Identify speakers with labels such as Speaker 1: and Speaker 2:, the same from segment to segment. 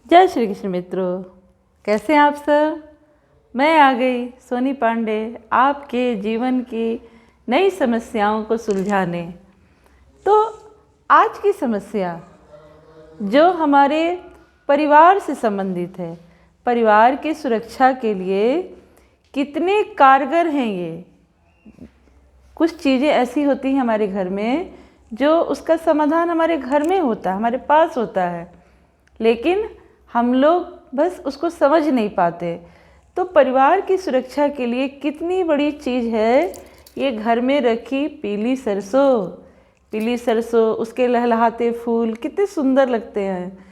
Speaker 1: जय श्री कृष्ण मित्रों, कैसे हैं आप सब। मैं आ गई सोनी पांडे आपके जीवन की नई समस्याओं को सुलझाने। तो आज की समस्या जो हमारे परिवार से संबंधित है, परिवार की सुरक्षा के लिए कितने कारगर हैं ये। कुछ चीज़ें ऐसी होती हैं हमारे घर में जो उसका समाधान हमारे घर में होता है, हमारे पास होता है, लेकिन हम लोग बस उसको समझ नहीं पाते। तो परिवार की सुरक्षा के लिए कितनी बड़ी चीज़ है ये घर में रखी पीली सरसों। पीली सरसों, उसके लहलहाते फूल कितने सुंदर लगते हैं।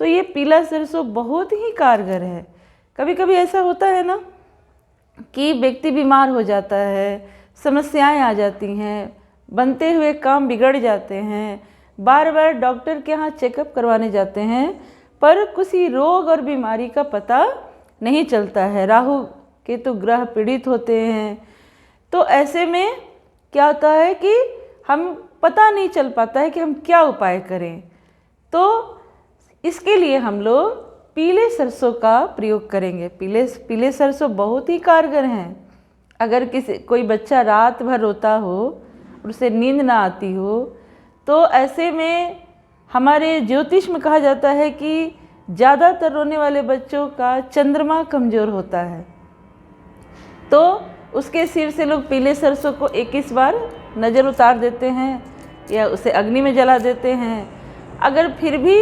Speaker 1: तो ये पीला सरसों बहुत ही कारगर है। कभी कभी ऐसा होता है ना कि व्यक्ति बीमार हो जाता है, समस्याएं आ जाती हैं, बनते हुए काम बिगड़ जाते हैं, बार बार डॉक्टर के यहाँ चेकअप करवाने जाते हैं, पर किसी रोग और बीमारी का पता नहीं चलता है। राहु केतु ग्रह पीड़ित होते हैं। तो ऐसे में क्या होता है कि हम पता नहीं चल पाता है कि हम क्या उपाय करें। तो इसके लिए हम लोग पीले सरसों का प्रयोग करेंगे। पीले सरसों बहुत ही कारगर हैं। अगर कोई बच्चा रात भर रोता हो, उसे नींद ना आती हो, तो ऐसे में हमारे ज्योतिष में कहा जाता है कि ज़्यादातर रोने वाले बच्चों का चंद्रमा कमज़ोर होता है। तो उसके सिर से लोग पीले सरसों को 21 बार नज़र उतार देते हैं या उसे अग्नि में जला देते हैं। अगर फिर भी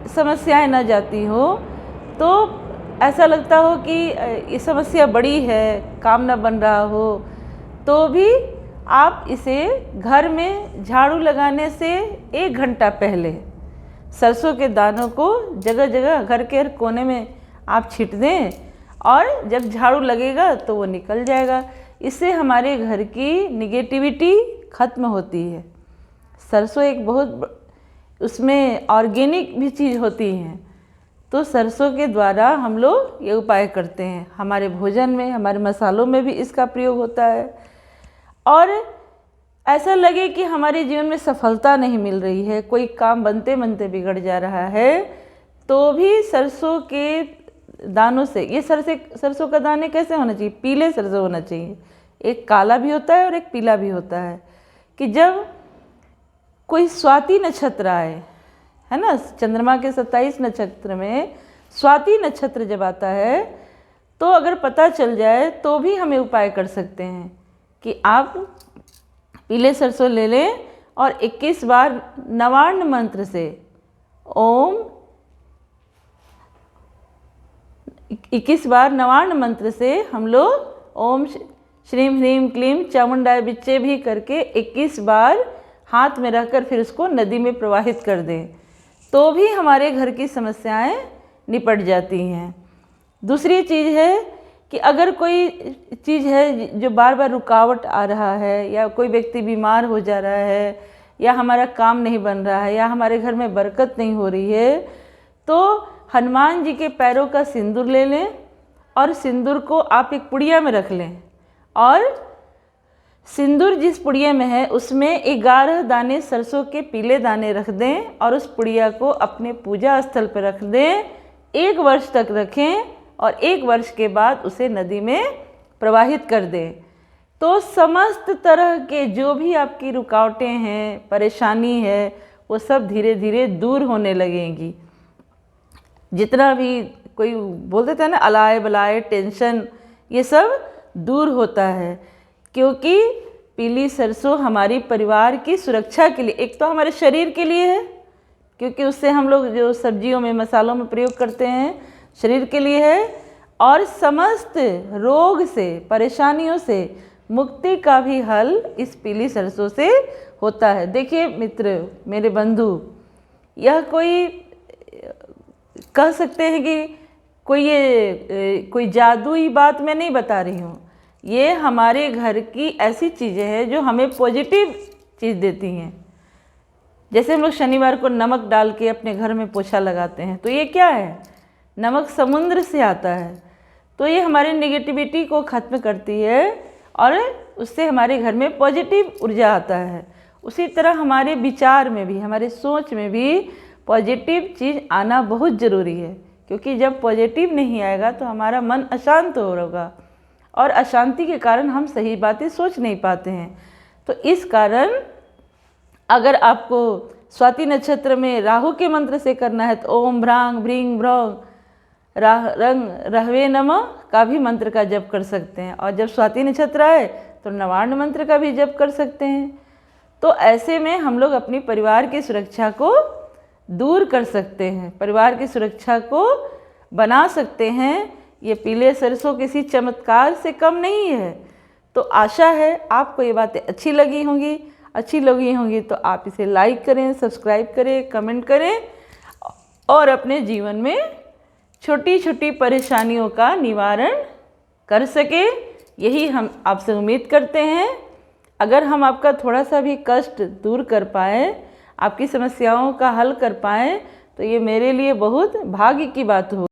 Speaker 1: समस्याएं न जाती हो, तो ऐसा लगता हो कि ये समस्या बड़ी है, काम न बन रहा हो, तो भी आप इसे घर में झाड़ू लगाने से 1 घंटा पहले सरसों के दानों को जगह जगह घर के हर कोने में आप छींट दें, और जब झाड़ू लगेगा तो वो निकल जाएगा। इससे हमारे घर की निगेटिविटी खत्म होती है। सरसों एक बहुत उसमें ऑर्गेनिक भी चीज़ होती है। तो सरसों के द्वारा हम लोग ये उपाय करते हैं। हमारे भोजन में, हमारे मसालों में भी इसका प्रयोग होता है। और ऐसा लगे कि हमारे जीवन में सफलता नहीं मिल रही है, कोई काम बनते बनते बिगड़ जा रहा है, तो भी सरसों के दानों से, ये सरसों का दाने कैसे होना चाहिए, पीले सरसों होना चाहिए। एक काला भी होता है और एक पीला भी होता है। कि जब कोई स्वाति नक्षत्र आए, है ना, चंद्रमा के 27 नक्षत्र में स्वाति नक्षत्र जब आता है, तो अगर पता चल जाए तो भी हमें उपाय कर सकते हैं कि आप पीले सरसों ले लें और 21 बार नवार्ण मंत्र से ओम 21 बार नवार्ण मंत्र से हम लोग ओम श्रीम ह्रीम क्लीम चामुंडाय बिच्चे भी करके 21 बार हाथ में रखकर फिर उसको नदी में प्रवाहित कर दें, तो भी हमारे घर की समस्याएं निपट जाती हैं। दूसरी चीज़ है कि अगर कोई चीज़ है जो बार बार रुकावट आ रहा है, या कोई व्यक्ति बीमार हो जा रहा है, या हमारा काम नहीं बन रहा है, या हमारे घर में बरकत नहीं हो रही है, तो हनुमान जी के पैरों का सिंदूर ले लें और सिंदूर को आप एक पुड़िया में रख लें, और सिंदूर जिस पुड़िया में है उसमें 11 दाने सरसों के पीले दाने रख दें, और उस पुड़िया को अपने पूजा स्थल पर रख दें। 1 वर्ष तक रखें और 1 वर्ष के बाद उसे नदी में प्रवाहित कर दें। तो समस्त तरह के जो भी आपकी रुकावटें हैं, परेशानी है, वो सब धीरे धीरे दूर होने लगेंगी। जितना भी कोई बोल देता है ना, अलाय बलाय टेंशन, ये सब दूर होता है। क्योंकि पीली सरसों हमारी परिवार की सुरक्षा के लिए, एक तो हमारे शरीर के लिए है, क्योंकि उससे हम लोग जो सब्जियों में, मसालों में प्रयोग करते हैं, शरीर के लिए है, और समस्त रोग से, परेशानियों से मुक्ति का भी हल इस पीली सरसों से होता है। देखिए मित्र, मेरे बंधु, यह कोई कह सकते हैं कि कोई जादुई बात मैं नहीं बता रही हूँ। ये हमारे घर की ऐसी चीज़ें हैं जो हमें पॉजिटिव चीज़ देती हैं। जैसे हम लोग शनिवार को नमक डाल के अपने घर में पोछा लगाते हैं, तो ये क्या है, नमक समुद्र से आता है। तो ये हमारी नेगेटिविटी को ख़त्म करती है और उससे हमारे घर में पॉजिटिव ऊर्जा आता है। उसी तरह हमारे विचार में भी, हमारे सोच में भी पॉजिटिव चीज़ आना बहुत ज़रूरी है, क्योंकि जब पॉजिटिव नहीं आएगा तो हमारा मन अशांत होगा और अशांति के कारण हम सही बातें सोच नहीं पाते हैं। तो इस कारण अगर आपको स्वाति नक्षत्र में राहु के मंत्र से करना है तो ओम भ्रांग भ्रींग भ्रौंग रंग रहवे नमः का भी मंत्र का जप कर सकते हैं, और जब स्वाति नक्षत्र आए तो नवार्ण मंत्र का भी जप कर सकते हैं। तो ऐसे में हम लोग अपनी परिवार की सुरक्षा को दूर कर सकते हैं, परिवार की सुरक्षा को बना सकते हैं। ये पीले सरसों किसी चमत्कार से कम नहीं है। तो आशा है आपको ये बातें अच्छी लगी होंगी तो आप इसे लाइक करें, सब्सक्राइब करें, कमेंट करें और अपने जीवन में छोटी छोटी परेशानियों का निवारण कर सके, यही हम आपसे उम्मीद करते हैं। अगर हम आपका थोड़ा सा भी कष्ट दूर कर पाएँ, आपकी समस्याओं का हल कर पाएँ, तो ये मेरे लिए बहुत भाग्य की बात होगी।